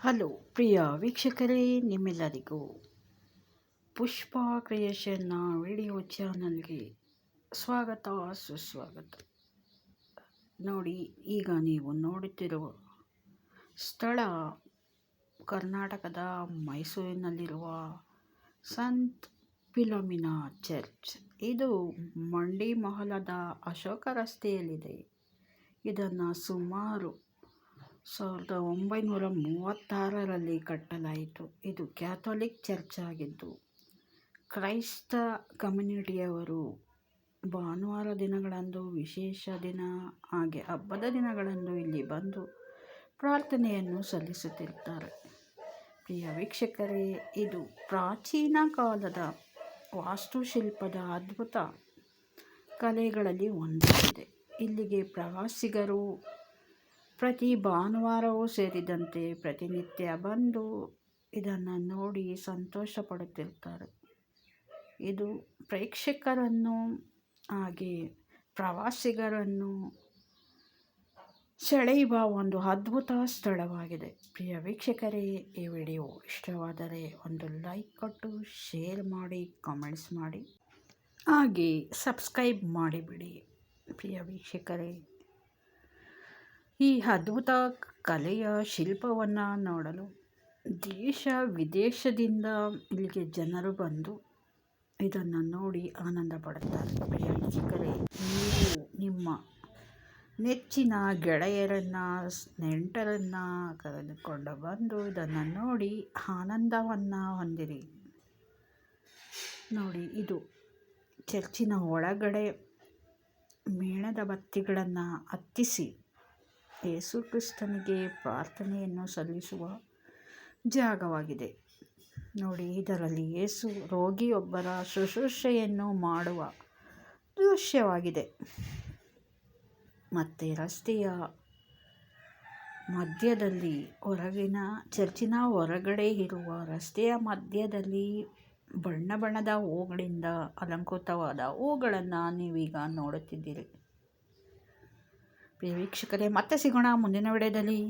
Hello ಪ್ರಿಯ ವೀಕ್ಷಕರೇ, ನಿಮ್ಮೆಲ್ಲರಿಗೂ ಪುಷ್ಪ ಕ್ರಿಯೇಷನ್ನ video ಚಾನಲ್ಗೆ ಸ್ವಾಗತ ಸುಸ್ವಾಗತ. ನೋಡಿ, ಈಗ ನೀವು ನೋಡುತ್ತಿರುವ ಸ್ಥಳ ಕರ್ನಾಟಕದ ಮೈಸೂರಿನಲ್ಲಿರುವ ಸಂತ್ ಫಿಲೋಮಿನಾ ಚರ್ಚ್. ಇದು ಮಂಡಿ ಮಹಲದ ಅಶೋಕ ರಸ್ತೆಯಲ್ಲಿದೆ. ಇದನ್ನು ಸುಮಾರು 1936ರಲ್ಲಿ ಕಟ್ಟಲಾಯಿತು. ಇದು ಕ್ಯಾಥೋಲಿಕ್ ಚರ್ಚ್ ಆಗಿದ್ದು, ಕ್ರೈಸ್ತ ಕಮ್ಯುನಿಟಿಯವರು ಭಾನುವಾರ ದಿನಗಳಂದು, ವಿಶೇಷ ದಿನ ಹಾಗೆ ಹಬ್ಬದ ದಿನಗಳಂದು ಇಲ್ಲಿ ಬಂದು ಪ್ರಾರ್ಥನೆಯನ್ನು ಸಲ್ಲಿಸುತ್ತಿರುತ್ತಾರೆ. ಪ್ರಿಯ ವೀಕ್ಷಕರೇ, ಇದು ಪ್ರಾಚೀನ ಕಾಲದ ವಾಸ್ತುಶಿಲ್ಪದ ಅದ್ಭುತ ಕಲೆಗಳಲ್ಲಿ ಒಂದಾಗಿದೆ. ಇಲ್ಲಿಗೆ ಪ್ರವಾಸಿಗರು ಪ್ರತಿ ಭಾನುವಾರವೂ ಸೇರಿದಂತೆ ಪ್ರತಿನಿತ್ಯ ಬಂದು ಇದನ್ನು ನೋಡಿ ಸಂತೋಷ ಪಡುತ್ತಿರುತ್ತಾರೆ. ಇದು ಪ್ರೇಕ್ಷಕರನ್ನು ಹಾಗೆ ಪ್ರವಾಸಿಗರನ್ನು ಸೆಳೆಯುವ ಒಂದು ಅದ್ಭುತ ಸ್ಥಳವಾಗಿದೆ. ಪ್ರಿಯ ವೀಕ್ಷಕರೇ, ಈ ವಿಡಿಯೋ ಇಷ್ಟವಾದರೆ ಒಂದು ಲೈಕ್ ಕೊಟ್ಟು ಶೇರ್ ಮಾಡಿ, ಕಾಮೆಂಟ್ಸ್ ಮಾಡಿ, ಹಾಗೆ ಸಬ್ಸ್ಕ್ರೈಬ್ ಮಾಡಿಬಿಡಿ. ಪ್ರಿಯ ವೀಕ್ಷಕರೇ, ಈ ಅದ್ಭುತ ಕಲೆಯ ಶಿಲ್ಪವನ್ನು ನೋಡಲು ದೇಶ ವಿದೇಶದಿಂದ ಇಲ್ಲಿಗೆ ಜನರು ಬಂದು ಇದನ್ನು ನೋಡಿ ಆನಂದ ಪಡುತ್ತಾರೆ. ಪ್ರಿಯ ವೀಕ್ಷಕರೇ, ನೀವು ನಿಮ್ಮ ನೆಚ್ಚಿನ ಗೆಳೆಯರನ್ನು, ನೆಂಟರನ್ನು ಕರೆದುಕೊಂಡು ಬಂದು ಇದನ್ನು ನೋಡಿ ಆನಂದವನ್ನು ಹೊಂದಿರಿ. ನೋಡಿ, ಇದು ಚರ್ಚಿನ ಒಳಗಡೆ ಮೇಣದ ಬತ್ತಿಗಳನ್ನು ಹತ್ತಿಸಿ ಯೇಸು ಕ್ರಿಸ್ತನಿಗೆ ಪ್ರಾರ್ಥನೆಯನ್ನು ಸಲ್ಲಿಸುವ ಜಾಗವಾಗಿದೆ. ನೋಡಿ, ಇದರಲ್ಲಿ ಯೇಸು ರೋಗಿಯೊಬ್ಬರ ಶುಶ್ರೂಷೆಯನ್ನು ಮಾಡುವ ದೃಶ್ಯವಾಗಿದೆ. ಮತ್ತು ರಸ್ತೆಯ ಮಧ್ಯದಲ್ಲಿ, ಚರ್ಚಿನ ಹೊರಗಡೆ ಇರುವ ರಸ್ತೆಯ ಮಧ್ಯದಲ್ಲಿ ಬಣ್ಣ ಬಣ್ಣದ ಹೂಗಳಿಂದ ಅಲಂಕೃತವಾದ ಹೂಗಳನ್ನು ನೀವೀಗ ನೋಡುತ್ತಿದ್ದೀರಿ. ಪ್ರಿಯ ವೀಕ್ಷಕರೇ, ಮತ್ತೆ ಸಿಗೋಣ ಮುಂದಿನ ವಿಡಿಯೋದಲ್ಲಿ.